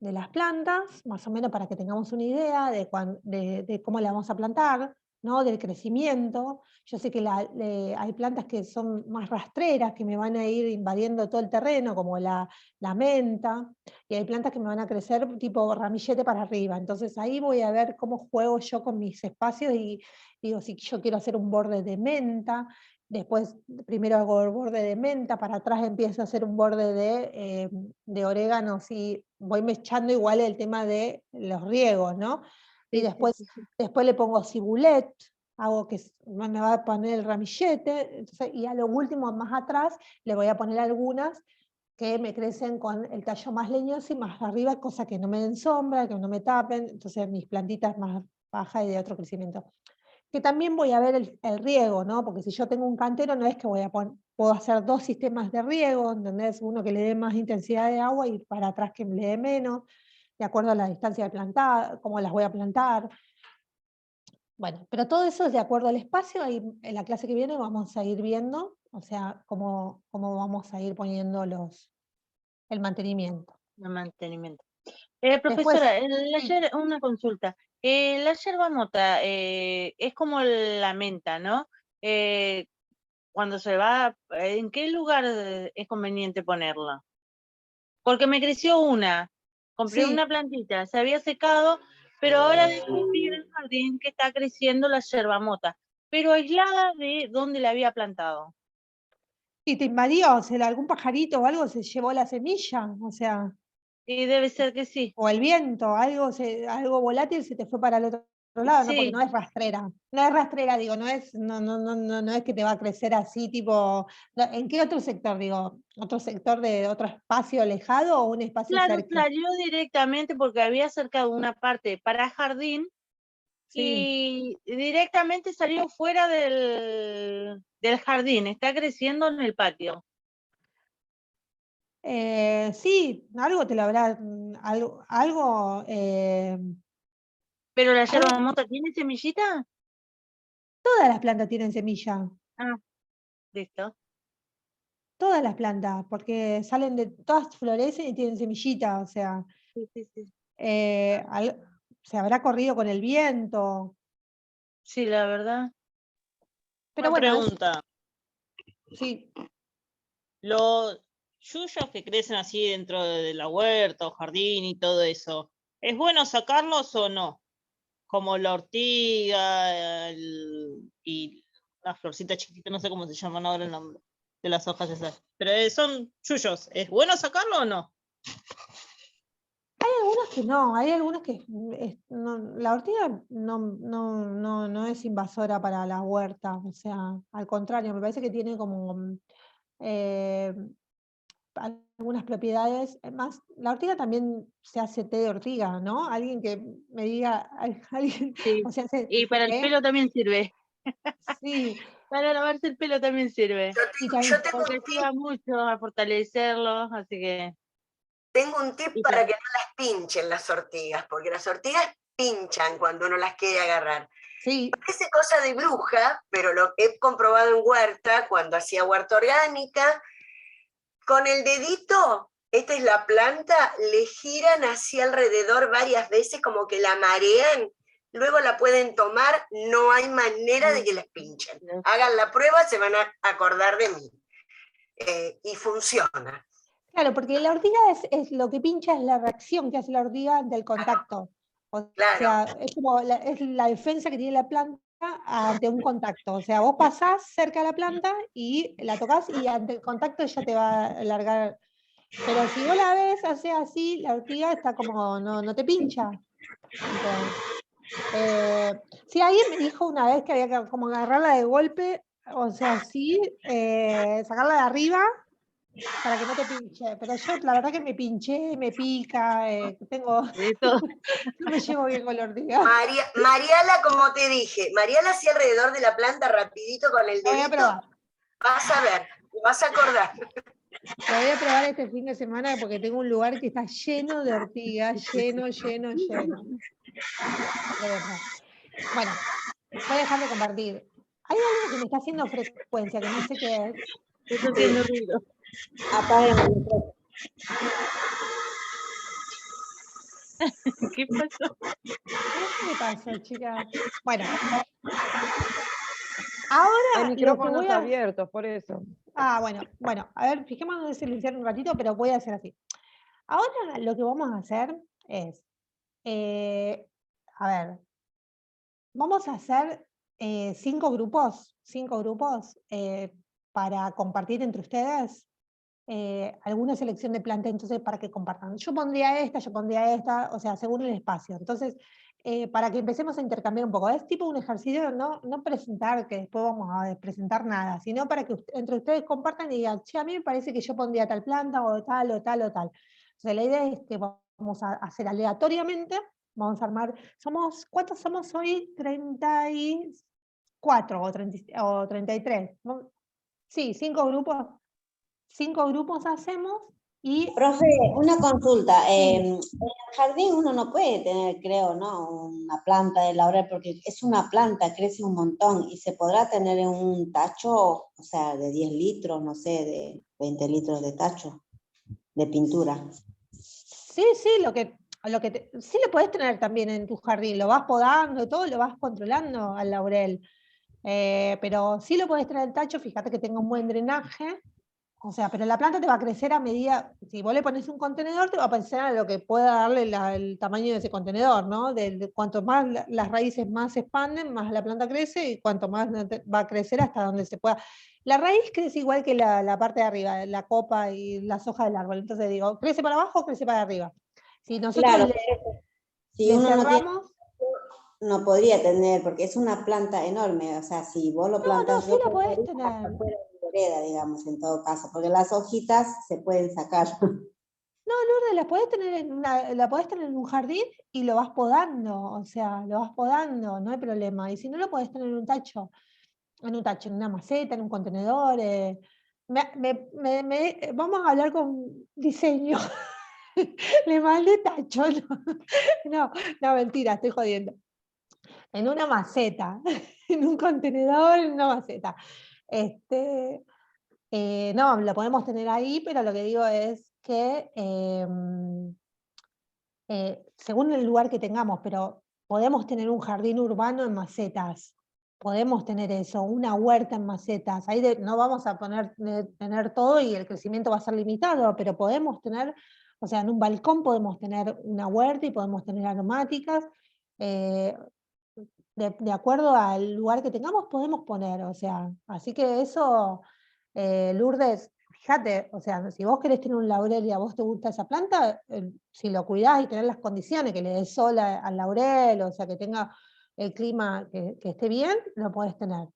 de las plantas, más o menos para que tengamos una idea de cómo la vamos a plantar, ¿no? Del crecimiento. Yo sé que hay plantas que son más rastreras, que me van a ir invadiendo todo el terreno, como la menta, y hay plantas que me van a crecer tipo ramillete para arriba. Entonces ahí voy a ver cómo juego yo con mis espacios y digo, si yo quiero hacer un borde de menta, después primero hago el borde de menta, para atrás empiezo a hacer un borde de orégano, y voy mechando igual el tema de los riegos, ¿no? Y después le pongo cibulet, hago que me va a poner el ramillete, entonces, y a lo último, más atrás, le voy a poner algunas que me crecen con el tallo más leñoso y más arriba, cosa que no me den sombra, que no me tapen, entonces mis plantitas más bajas y de otro crecimiento. Que también voy a ver el riego, ¿no? Porque si yo tengo un cantero, no es que puedo hacer 2 sistemas de riego, ¿entendés? Uno que le dé más intensidad de agua y para atrás que le dé menos, de acuerdo a la distancia de plantar, cómo las voy a plantar. Bueno, pero todo eso es de acuerdo al espacio, ahí en la clase que viene vamos a ir viendo, o sea, cómo vamos a ir poniendo el mantenimiento. El mantenimiento. Después, Profesora, sí. una consulta. La yerba mota es como la menta, ¿no? Cuando se va, ¿en qué lugar es conveniente ponerla? Porque me creció compré Sí. una plantita, se había secado, pero ahora descubrí en el jardín que está creciendo la yerba mota, pero aislada de donde la había plantado. ¿Y te invadió? ¿Algún pajarito o algo se llevó la semilla? O sea, Y debe ser que sí. o el viento, algo volátil se te fue para el otro lado, ¿no? Porque no Sí, es rastrera. No es rastrera, digo, no es que te va a crecer así, tipo. ¿En qué otro sector, digo? ¿Otro sector de otro espacio alejado o un espacio claro, cerca? salió directamente porque había cercado una parte para jardín Sí. y directamente salió fuera del jardín, está creciendo en el patio. Sí, algo te lo habrá. ¿Pero la yerba mota tiene semillita? Todas las plantas tienen semilla. Ah, listo. Todas las plantas, porque todas florecen y tienen semillita, o sea. Sí. Se habrá corrido con el viento. Sí, la verdad. Pero Una bueno, pregunta. sí. Los yuyos que crecen así dentro de la huerta o jardín y todo eso, ¿es bueno sacarlos o no? Como la ortiga y las florcitas chiquitas, no sé cómo se llaman ahora el nombre de las hojas esas. Pero son yuyos, ¿es bueno sacarlo o no? Hay algunos que no, hay algunos que la ortiga no es invasora para la huerta, o sea, al contrario, me parece que tiene como eh, algunas propiedades. Más, la ortiga también se hace té de ortiga, ¿no? Alguien que me diga, alguien, Sí. o sea, Y para el pelo también sirve. sí, Para lavarse el pelo también sirve. y Yo también, tengo Porque un tip, ayuda mucho a fortalecerlos, así que. para que no las pinchen las ortigas, porque las ortigas pinchan cuando uno las quiere agarrar. sí, Parece cosa de bruja, pero lo he comprobado en huerta, cuando hacía huerta orgánica, con el dedito, esta es la planta, le giran hacia alrededor varias veces, como que la marean, luego la pueden tomar, no hay manera de que las pinchen. Hagan la prueba, se van a acordar de mí. Y funciona. claro, porque la ortiga es lo que pincha, es la reacción que hace la ortiga ante el contacto. O Claro. sea, es como es la defensa que tiene la planta ante un contacto. O sea, vos pasás cerca de la planta y la tocas y ante el contacto ella te va a largar Pero si vos la ves, hace así, la ortiga está como, no te pincha. Sí, alguien me dijo una vez que había que como agarrarla de golpe, o sea, sí, sacarla de arriba para que no te pinche. Pero yo la verdad que me pinché, me pica, tengo, De todo. no me llevo bien con la ortiga. Mariala, como te dije, Mariala hacía alrededor de la planta rapidito con el Lo voy a dedito. probar. Vas a ver, te vas a acordar. Lo voy a probar este fin de semana porque tengo un lugar que está lleno de ortigas, lleno. Lo voy a probar. Bueno, voy a dejar de compartir. Hay algo que me está haciendo frecuencia, que no sé qué es. Está haciendo ruido. Apaguen el micrófono. ¿Qué pasó? ¿Qué me pasó, chicas? Bueno, Hay ahora lo que micrófonos voy a... abiertos, por eso. Ah, bueno, a ver, fijémonos en silenciar un ratito, pero voy a hacer así. Ahora lo que vamos a hacer es, a ver, vamos a hacer 5 grupos para compartir entre ustedes alguna selección de plantas, entonces para que compartan. Yo pondría esta, o sea, según el espacio. Entonces, para que empecemos a intercambiar un poco. Es tipo un ejercicio, no presentar, que después vamos a presentar nada, sino para que entre ustedes compartan y digan, che, a mí me parece que yo pondría tal planta, o tal, o tal, o tal. O sea, la idea es que vamos a hacer aleatoriamente, vamos a armar, ¿cuántos somos hoy? 34 o 33. Sí, 5 grupos hacemos y... Profe, una consulta. En el jardín uno no puede tener, creo, ¿no? Una planta de laurel, porque es una planta, crece un montón, y se podrá tener en un tacho, o sea, de 10 litros, no sé, de 20 litros de tacho, de pintura. Sí, sí, sí lo podés tener también en tu jardín, lo vas podando, todo lo vas controlando al laurel. Pero sí lo podés tener en el tacho, fíjate que tenga un buen drenaje. O sea, pero la planta te va a crecer a medida, si vos le pones un contenedor, te va a crecer a lo que pueda darle el tamaño de ese contenedor, ¿no? Cuanto más las raíces más se expanden, más la planta crece, y cuanto más va a crecer hasta donde se pueda. La raíz crece igual que la parte de arriba, la copa y las hojas del árbol. Entonces digo, ¿crece para abajo o crece para arriba? Si nosotros Claro, si le uno no tiene, cerramos... no podría tener, porque es una planta enorme, o sea, si vos lo No, plantas, sí yo la podés plantaría tener. hasta fuera de mi vereda, digamos, en todo caso, porque las hojitas se pueden sacar. No, Lourdes, la podés tener en un jardín y lo vas podando, o sea, lo vas podando, no hay problema. Y si no, lo podés tener en una maceta, en un contenedor. Vamos a hablar con diseño. Le mandé tacho, no, mentira, estoy jodiendo. En una maceta, en un contenedor, en una maceta. No, lo podemos tener ahí, pero lo que digo es que según el lugar que tengamos, pero podemos tener un jardín urbano en macetas, podemos tener eso, una huerta en macetas, ahí no vamos a tener todo y el crecimiento va a ser limitado, pero podemos tener, o sea, en un balcón podemos tener una huerta y podemos tener aromáticas, de acuerdo al lugar que tengamos podemos poner, o sea, así que eso, Lourdes, fíjate, o sea, si vos querés tener un laurel y a vos te gusta esa planta, si lo cuidás y tenés las condiciones, que le des sol al laurel, o sea, que tenga el clima que esté bien, lo podés tener.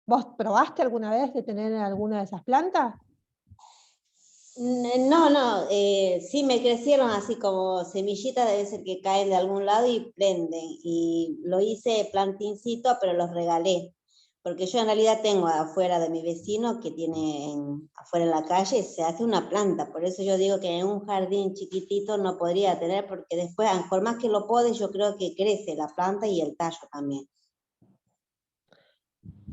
¿Vos probaste alguna vez de tener alguna de esas plantas? No, sí me crecieron así como semillitas, debe ser que caen de algún lado y prenden. Y lo hice plantincito, pero los regalé. Porque yo en realidad tengo afuera de mi vecino que tiene afuera en la calle, se hace una planta. Por eso yo digo que en un jardín chiquitito no podría tener, porque después, por más que lo podes, yo creo que crece la planta y el tallo también.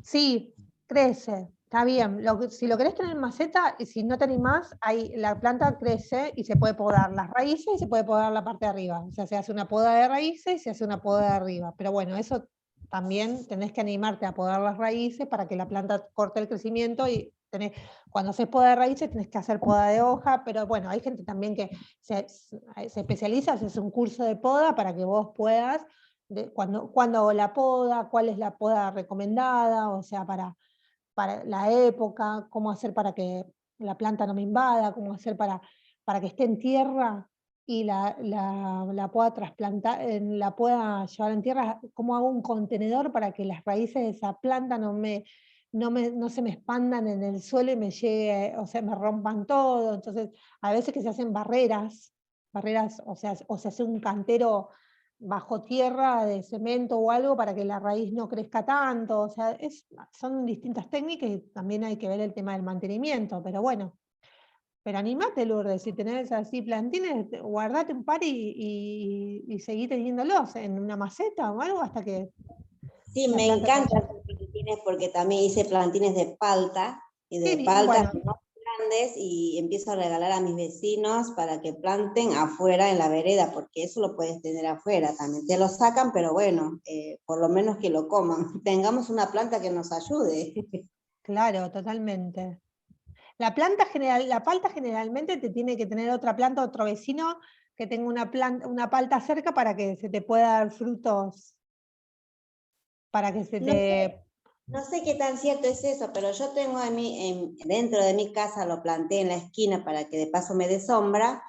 Sí, crece, está bien. Si lo querés tener en maceta, y si no te animás, la planta crece y se puede podar las raíces y se puede podar la parte de arriba. O sea, se hace una poda de raíces y se hace una poda de arriba. Pero bueno, eso también tenés que animarte a podar las raíces para que la planta corte el crecimiento y cuando haces poda de raíces tenés que hacer poda de hoja, pero bueno, hay gente también que se especializa, hace un curso de poda para que vos puedas cuando la poda, cuál es la poda recomendada, o sea, para la época, cómo hacer para que la planta no me invada, cómo hacer para para que esté en tierra y la pueda trasplantar, la pueda llevar en tierra, ¿cómo hago un contenedor para que las raíces de esa planta no se me expandan en el suelo y me llegue, o sea, me rompan todo? Entonces, a veces que se hacen barreras, o se hace un cantero bajo tierra de cemento o algo para que la raíz no crezca tanto, o sea, son distintas técnicas y también hay que ver el tema del mantenimiento, pero bueno. Pero animate, Lourdes, si tenés así plantines, guardate un par y seguí teniéndolos en una maceta o algo hasta que Sí, la me planta te encantan ayude. los plantines porque también hice plantines de palta, y de Sí, y palta bueno, que no son grandes, y empiezo a regalar a mis vecinos para que planten afuera en la vereda, porque eso lo puedes tener afuera también. Te lo sacan, pero bueno, por lo menos que lo coman. Tengamos una planta que nos ayude. claro, totalmente. La palta generalmente te tiene que tener otra planta, otro vecino que tenga una palta cerca para que se te pueda dar frutos, para que se No sé, te... no sé qué tan cierto es eso, pero yo tengo dentro de mi casa, lo planté en la esquina para que de paso me dé sombra.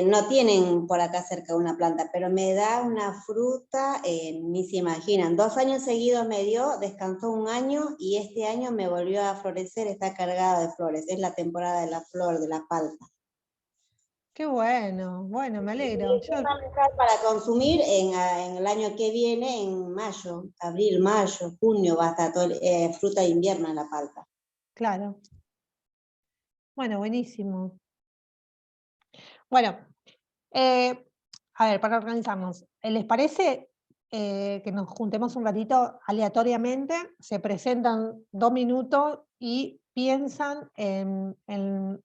No tienen por acá cerca una planta, pero me da una fruta, ni se imaginan. 2 años seguidos me dio, descansó 1 año y este año me volvió a florecer, está cargada de flores. Es la temporada de la flor, de la palta. Qué bueno, me alegro. Y van a dejar para consumir en el año que viene, en mayo, abril, mayo, junio, va a estar todo, fruta de invierno en la palta. Claro. Bueno, buenísimo. Bueno, a ver, para organizarnos, ¿les parece que nos juntemos un ratito aleatoriamente? Se presentan 2 minutos y piensan en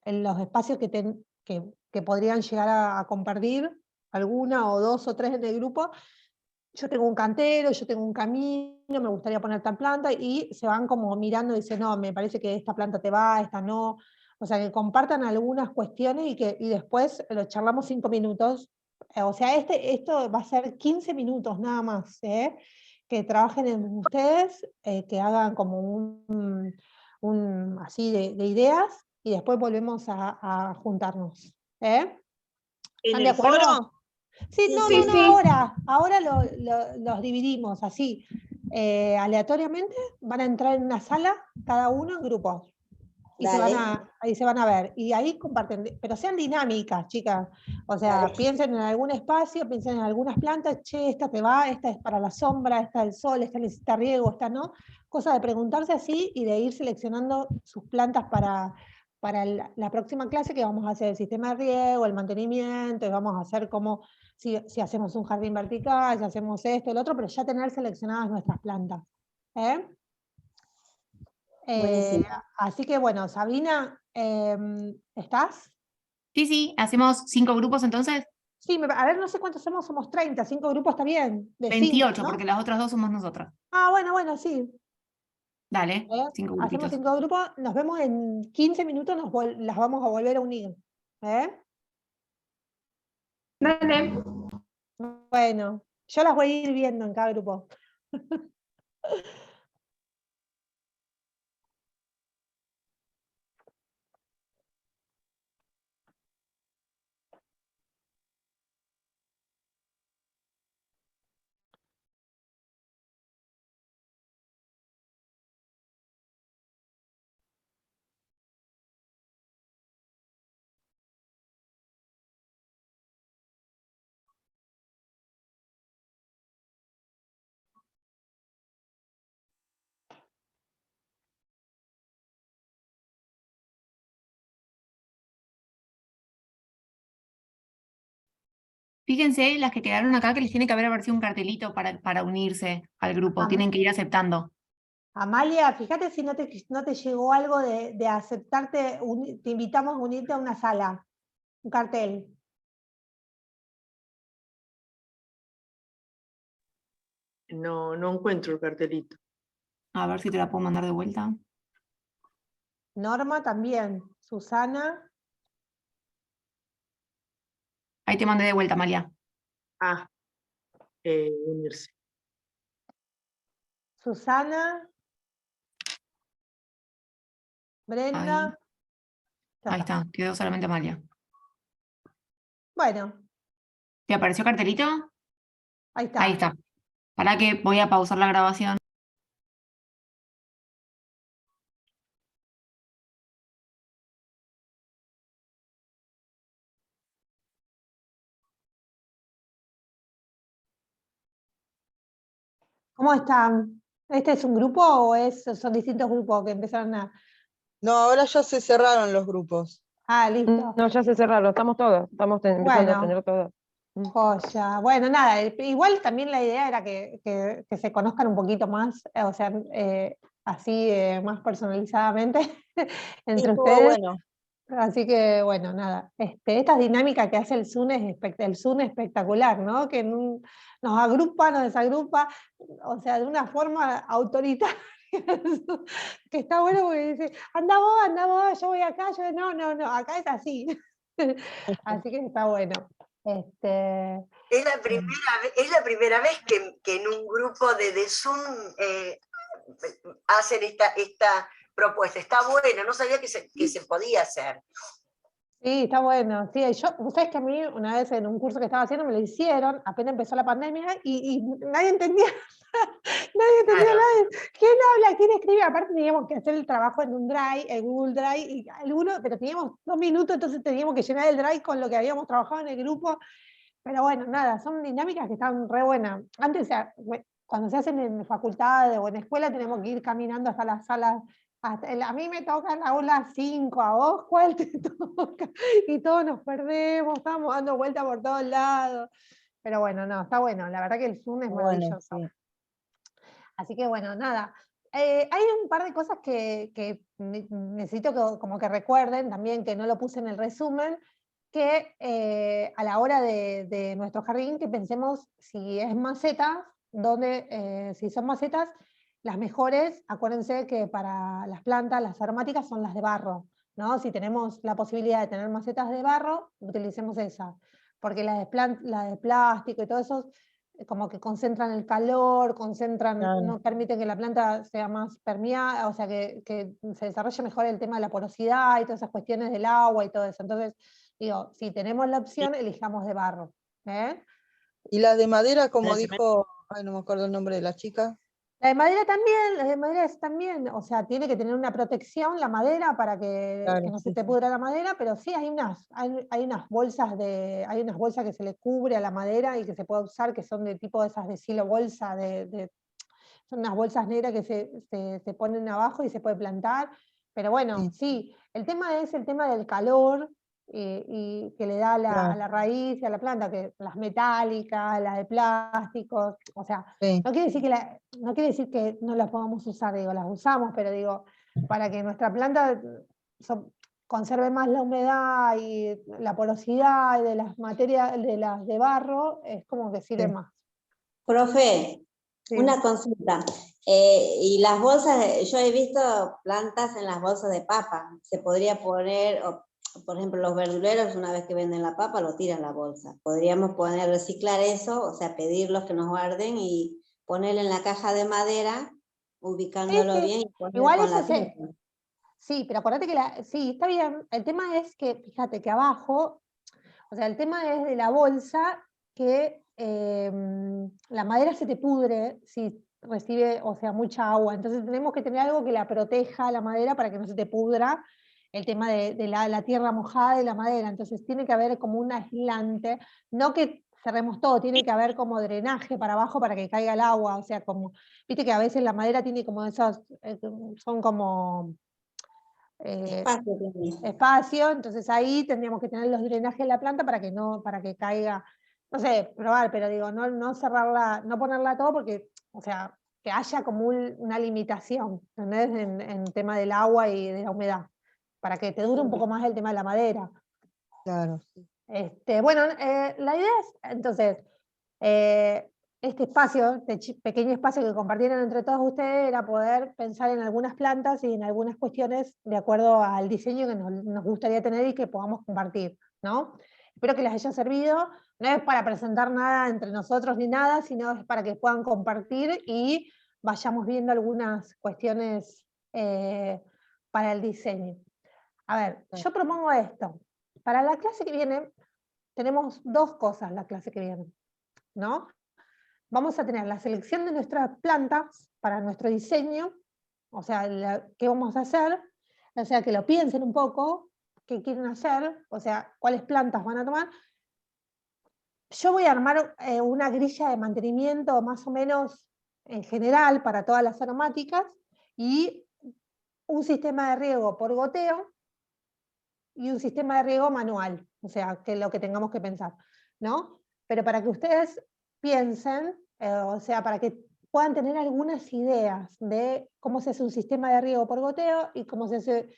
los espacios que podrían llegar a compartir, alguna o 2 o 3 en el grupo. Yo tengo un cantero, yo tengo un camino, me gustaría poner tal planta, y se van como mirando y dicen, no, me parece que esta planta te va, esta no. O sea, que compartan algunas cuestiones y después lo charlamos 5 minutos. O sea, esto va a ser 15 minutos nada más, ¿eh? Que trabajen en ustedes, que hagan como así de ideas, y después volvemos a juntarnos. ¿Eh? ¿En ¿Están de el acuerdo? foro? Sí, Sí, no, sí, ahora los dividimos así, aleatoriamente, van a entrar en una sala, cada uno en grupos, y dale, ahí se van a ver, y ahí comparten, pero sean dinámicas, chicas, o sea, dale. piensen en algún espacio, piensen en algunas plantas, che, esta te va, esta es para la sombra, esta del sol, esta necesita riego, esta no, cosa de preguntarse así y de ir seleccionando sus plantas para la próxima clase, que vamos a hacer el sistema de riego, el mantenimiento, y vamos a hacer como si hacemos un jardín vertical, si hacemos esto, el otro, pero ya tener seleccionadas nuestras plantas. ¿Eh? Buenísimo. Así que bueno, Sabrina, ¿estás? Sí, sí, hacemos 5 grupos entonces. Sí, a ver, no sé cuántos somos 30, 5 grupos está bien, de 5, 28, ¿no? porque las otras 2 somos nosotras. Ah, bueno, sí. Dale, 5 Hacemos grupitos. 5 grupos, nos vemos en 15 minutos, las vamos a volver a unir. Dale. Bueno, yo las voy a ir viendo en cada grupo. Fíjense las que quedaron acá que les tiene que haber aparecido un cartelito para unirse al grupo. Tienen que ir aceptando. Amalia, fíjate si no te llegó algo de aceptarte, te invitamos a unirte a una sala, un cartel. No, no encuentro el cartelito. A ver si te la puedo mandar de vuelta. Norma también, Susana, Ahí te mandé de vuelta, Amalia. Ah, unirse. Susana, Ahí, Brenda. Ya ahí está, quedó solamente Amalia. Bueno, ¿Te apareció cartelito? ahí está. Ahí está. Para que voy a pausar la grabación. ¿Cómo están? ¿Este es un grupo o son distintos grupos que empezaron a...? No, ahora ya se cerraron los grupos. Ah, listo. No, ya se cerraron, estamos todos, estamos empezando a Bueno. tener todos. Joya. Bueno, nada, igual también la idea era que se conozcan un poquito más, o sea, así más personalizadamente entre Estuvo ustedes. bueno. Así que, bueno, nada, esta dinámica que hace el Zoom el Zoom espectacular, ¿no? Que nos agrupa, nos desagrupa, o sea, de una forma autoritaria, que está bueno porque dice, anda vos, yo voy acá, no, acá es así. Así que está bueno. Es la primera vez que en un grupo de Zoom hacen esta propuesta. Está bueno, no sabía que se podía hacer. Sí, está bueno. Sí, ¿sabes que a mí una vez en un curso que estaba haciendo me lo hicieron, apenas empezó la pandemia y nadie entendía, nadie entendía Claro. nada. ¿Quién habla? ¿Quién escribe? Aparte teníamos que hacer el trabajo en un Drive, en Google Drive, pero teníamos 2 minutos, entonces teníamos que llenar el Drive con lo que habíamos trabajado en el grupo. Pero bueno, nada, son dinámicas que están re buenas. Antes, cuando se hacen en facultad o en escuela, tenemos que ir caminando hasta las salas. A mí me toca la aula 5, a vos, ¿cuál te toca? Y todos nos perdemos, estamos dando vueltas por todos lados. Pero bueno, no, está bueno. La verdad que el Zoom es maravilloso. Bueno, sí. Así que bueno, nada. Hay un par de cosas que necesito como que recuerden también, que no lo puse en el resumen, que a la hora de nuestro jardín, que pensemos si es macetas, si son macetas, las mejores, acuérdense que para las plantas, las aromáticas son las de barro, ¿no? Si tenemos la posibilidad de tener macetas de barro, utilicemos esas, porque las de plástico y todo eso, como que concentran el calor, Claro. no permiten que la planta sea más permeable, o sea, que se desarrolle mejor el tema de la porosidad y todas esas cuestiones del agua y todo eso. Entonces, digo, si tenemos la opción, elijamos de barro. Y las de madera, como De dijo, ay, no me acuerdo el nombre de la chica. La de madera también, o sea, tiene que tener una protección la madera para que Claro, no se sí, te sí. pudra la madera, pero sí hay unas bolsas que se le cubre a la madera y que se puede usar, que son de tipo de esas de silo bolsa, son unas bolsas negras que se ponen abajo y se puede plantar. Pero bueno, sí, el tema es el tema del calor y que le da a Claro. la raíz y a la planta, que las metálicas, las de plásticos, o sea, Sí. no quiere decir que no las podamos usar, digo, las usamos, pero digo, para que nuestra planta conserve más la humedad y la porosidad de las materias, de las de barro, es como que sirve más. Profe, Sí. una consulta. Y las bolsas, yo he visto plantas en las bolsas de papa. Se podría poner, por ejemplo, los verduleros, una vez que venden la papa, lo tiran la bolsa. Podríamos reciclar eso, o sea, pedirlos que nos guarden y ponerlo en la caja de madera, ubicándolo Sí. bien y ponerlo Igual con eso la tierra. sí, pero acordate que sí, está bien. El tema es que, fíjate que abajo, o sea, el tema es de la bolsa que la madera se te pudre si recibe, o sea, mucha agua. Entonces tenemos que tener algo que la proteja a la madera para que no se te pudra el tema de la tierra mojada de la madera. Entonces tiene que haber como un aislante, no que cerremos todo, tiene que haber como drenaje para abajo para que caiga el agua. O sea, como, viste que a veces la madera tiene como esos, son como espacio, entonces ahí tendríamos que tener los drenajes de la planta para que caiga, no sé, probar, pero digo, no cerrarla, no ponerla todo porque, o sea, que haya como una limitación, ¿entendés? En tema del agua y de la humedad, para que te dure un poco más el tema de la madera. Claro. Bueno, la idea es, entonces, este espacio, este pequeño espacio que compartieron entre todos ustedes, era poder pensar en algunas plantas y en algunas cuestiones de acuerdo al diseño que nos gustaría tener y que podamos compartir, ¿no? Espero que les haya servido. No es para presentar nada entre nosotros ni nada, sino es para que puedan compartir y vayamos viendo algunas cuestiones para el diseño. A ver, yo propongo esto. Para la clase que viene, tenemos dos cosas la clase que viene, ¿no? Vamos a tener la selección de nuestras plantas para nuestro diseño, o sea, qué vamos a hacer, o sea, que lo piensen un poco, qué quieren hacer, o sea, cuáles plantas van a tomar. Yo voy a armar una grilla de mantenimiento más o menos en general para todas las aromáticas y un sistema de riego por goteo y un sistema de riego manual, o sea, que es lo que tengamos que pensar, ¿no? Pero para que ustedes piensen, o sea, para que puedan tener algunas ideas de cómo se hace un sistema de riego por goteo y cómo se hace,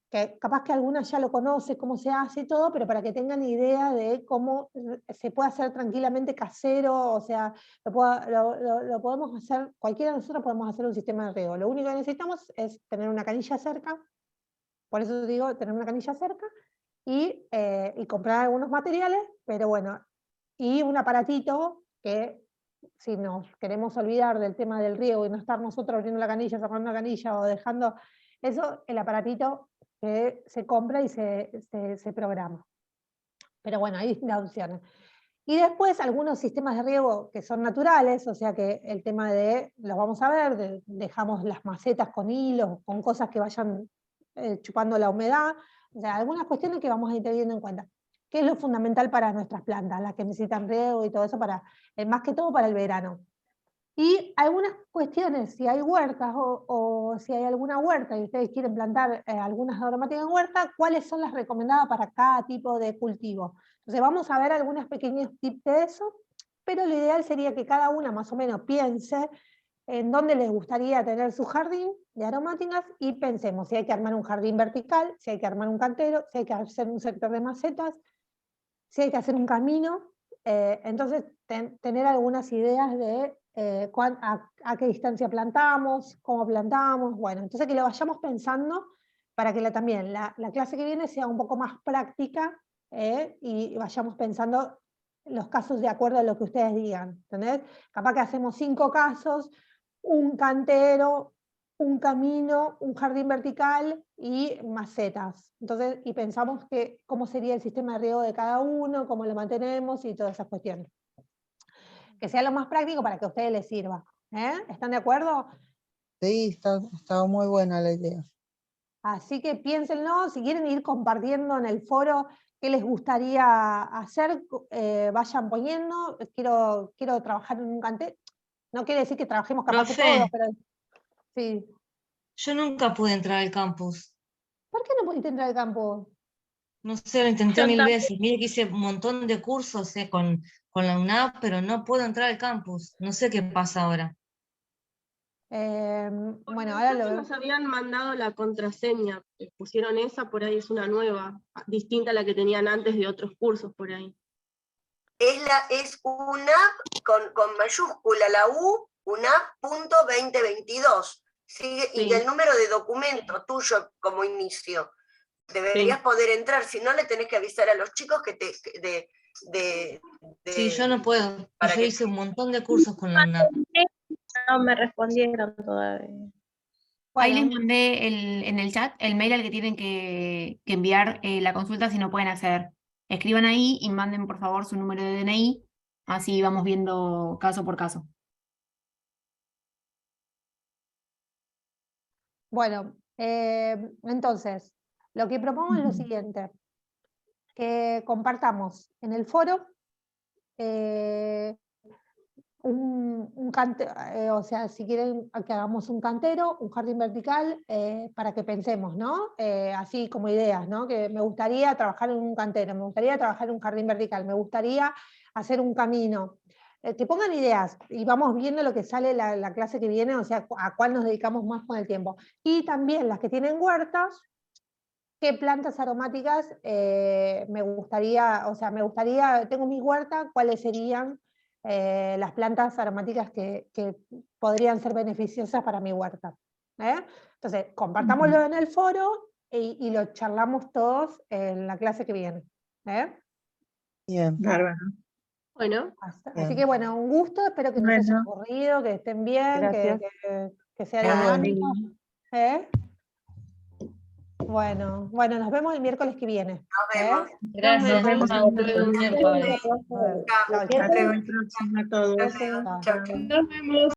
que capaz que algunas ya lo conocen, cómo se hace y todo, pero para que tengan idea de cómo se puede hacer tranquilamente casero, o sea, lo podemos hacer, cualquiera de nosotros podemos hacer un sistema de riego. Lo único que necesitamos es tener una canilla cerca, por eso digo, tener una canilla cerca, y comprar algunos materiales, pero bueno, y un aparatito que si nos queremos olvidar del tema del riego y no estar nosotros abriendo la canilla, sacando una canilla o dejando eso, el aparatito que se compra y se programa. Pero bueno, hay distintas opciones. Y después algunos sistemas de riego que son naturales, o sea que el tema de, los vamos a ver, dejamos las macetas con hilos, con cosas que vayan chupando la humedad, o sea, algunas cuestiones que vamos a ir teniendo en cuenta. ¿Qué es lo fundamental para nuestras plantas, las que necesitan riego y todo eso, más que todo para el verano? Y algunas cuestiones, si hay huertas o si hay alguna huerta y ustedes quieren plantar algunas aromáticas en huerta, ¿cuáles son las recomendadas para cada tipo de cultivo? Entonces vamos a ver algunos pequeños tips de eso, pero lo ideal sería que cada una más o menos piense en dónde les gustaría tener su jardín de aromáticas y pensemos si hay que armar un jardín vertical, si hay que armar un cantero, si hay que hacer un sector de macetas, si hay que hacer un camino. Entonces tener algunas ideas de a qué distancia plantamos, cómo plantamos, bueno, entonces que lo vayamos pensando para que también la clase que viene sea un poco más práctica y vayamos pensando los casos de acuerdo a lo que ustedes digan, ¿entendés? Capaz que hacemos 5 casos, un cantero, un camino, un jardín vertical y macetas. Entonces, y pensamos cómo sería el sistema de riego de cada uno, cómo lo mantenemos y todas esas cuestiones. Que sea lo más práctico para que a ustedes les sirva. ¿Están de acuerdo? Sí, está muy buena la idea. Así que piénsenlo, si quieren ir compartiendo en el foro qué les gustaría hacer, vayan poniendo, quiero trabajar en un cantero. No quiere decir que trabajemos capaz que todos, pero sí. Yo nunca pude entrar al campus. ¿Por qué no pudiste entrar al campus? No sé, lo intenté Yo 1000 también. veces. Mire que hice un montón de cursos con la UNAP, pero no puedo entrar al campus. No sé qué pasa ahora. Bueno, A ahora nosotros nos habían mandado la contraseña, pusieron esa, por ahí es una nueva, distinta a la que tenían antes de otros cursos por ahí. Es UNAP con mayúscula, la U, UNAP.2022. Sigue, Sí. Y el número de documento tuyo como inicio. Deberías poder entrar, si no le tenés que avisar a los chicos que Sí, yo no puedo. para Yo que- hice un montón de cursos con la UNAP. No me respondieron todavía. Ahí Bueno, les mandé en el chat el mail al que tienen que enviar la consulta si no pueden acceder. Escriban ahí y manden por favor su número de DNI, así vamos viendo caso por caso. bueno, entonces, lo que propongo es lo siguiente, que compartamos en el foro o sea, si quieren que hagamos un cantero, un jardín vertical, para que pensemos, ¿no? Así como ideas, ¿no? Que me gustaría trabajar en un cantero, me gustaría trabajar en un jardín vertical, me gustaría hacer un camino. Que pongan ideas y vamos viendo lo que sale la clase que viene, o sea, a cuál nos dedicamos más con el tiempo. Y también las que tienen huertas, qué plantas aromáticas me gustaría, tengo mi huerta, cuáles serían las plantas aromáticas que podrían ser beneficiosas para mi huerta. Entonces, compartámoslo en el foro y lo charlamos todos en la clase que viene. Bien. Bárbaro. Bueno, Así que bueno, un gusto, espero que no se hayan aburrido, que estén bien, Gracias. que sea Muy bueno. dinámico. Bueno, nos vemos el miércoles que viene. Nos vemos. Gracias. Nos vemos. Chao, hasta el miércoles. Chao. Chao, Hasta chao. luego, próxima a todos. Chao, chao. Nos vemos.